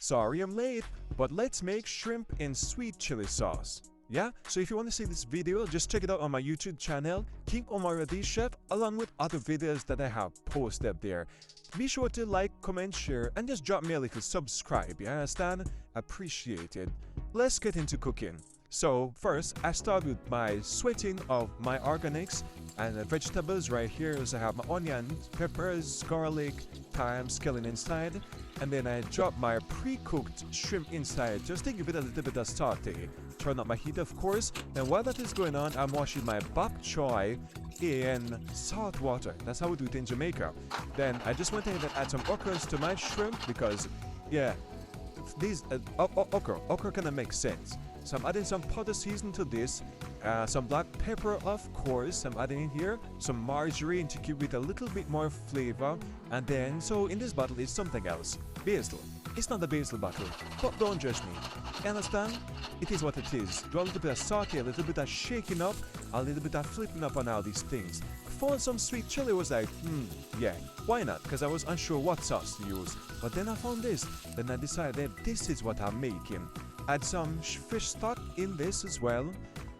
Sorry I'm late, but let's make shrimp in sweet chili sauce. Yeah, so if you want to see this video, just check it out on my YouTube channel, King Omario Thee Chef, along with other videos that I have posted there. Be sure to like, comment, share, and just drop me a little subscribe, you understand? Appreciate it. Let's get into cooking. So first, I start with my sweating of my organics and vegetables right here. So I have my onions, peppers, garlic, thyme, scallion inside. And then I drop my pre-cooked shrimp inside just to give it a little bit of saute. Turn up my heat, of course. And while that is going on, I'm washing my bok choy in salt water. That's how we do it in Jamaica. Then I just went ahead and add some okras to my shrimp because, yeah, these okra kind of makes sense. So I'm adding some powder season to this, some black pepper, of course. I'm adding in here some margarine to give it a little bit more flavor. And then, so in this bottle is something else. Basil. It's not the basil bottle, but don't judge me. You understand? It is what it is. Do a little bit of saute, a little bit of shaking up, a little bit of flipping up on all these things. Found some sweet chili, was like, yeah, why not? Because I was unsure what sauce to use. But then I found this. Then I decided this is what I'm making. Add some fish stock in this as well,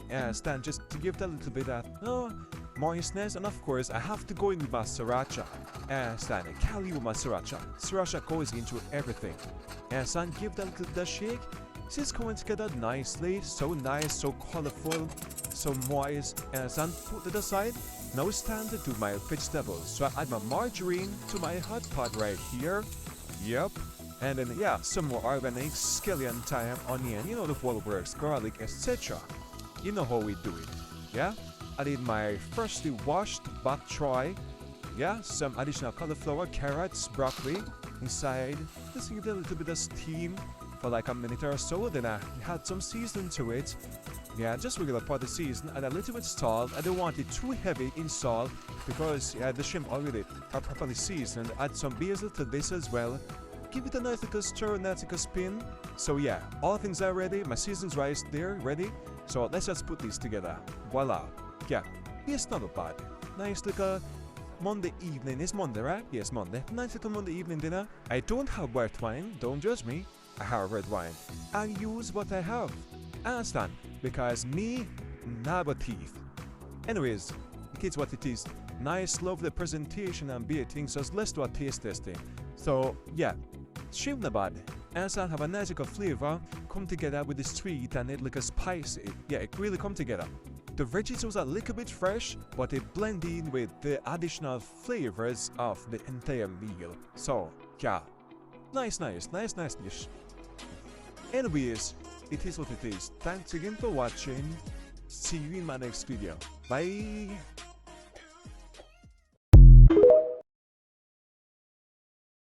and just to give it a little bit of moistness. And of course, I have to go in with my sriracha. And Cali with my sriracha. Sriracha goes into everything. And give that a little bit of shake. This is coming together nicely. So nice, so colorful, so moist. And put it aside. Now it's time to do my vegetables. So I add my margarine to my hot pot right here. Yep. And then, yeah, some more organic, scallion, thyme, onion, you know the whole works, garlic, etc. You know how we do it, yeah? I did my freshly washed bok choy, yeah, some additional cauliflower, carrots, broccoli inside. Just give it a little bit of steam for like a minute or so. Then I had some seasoning to it. Yeah, just regular pot of season and a little bit salt. I don't want it too heavy in salt because the shrimp already are properly seasoned. Add some basil to this as well. Give it a nice little stir, a nice little spin. So yeah, all things are ready. My seasoned rice there, ready. So let's just put these together. Voila. Yeah, it's not bad. Nice little Monday evening. It's Monday, right? Yes, Monday. Nice little Monday evening dinner. I don't have white wine. Don't judge me. I have red wine. I use what I have. Understand? Because me, never teeth. Anyways, it is what it is. Nice, lovely presentation and beating. So let's do a taste testing. So yeah. Shrimp not bad, and have a nice flavor, come together with the sweet and it like a spicy. Yeah, it really come together. The veggies was a little bit fresh, but it blended with the additional flavors of the entire meal. So yeah, nice dish. Anyways, it is what it is. Thanks again for watching. See you in my next video. Bye.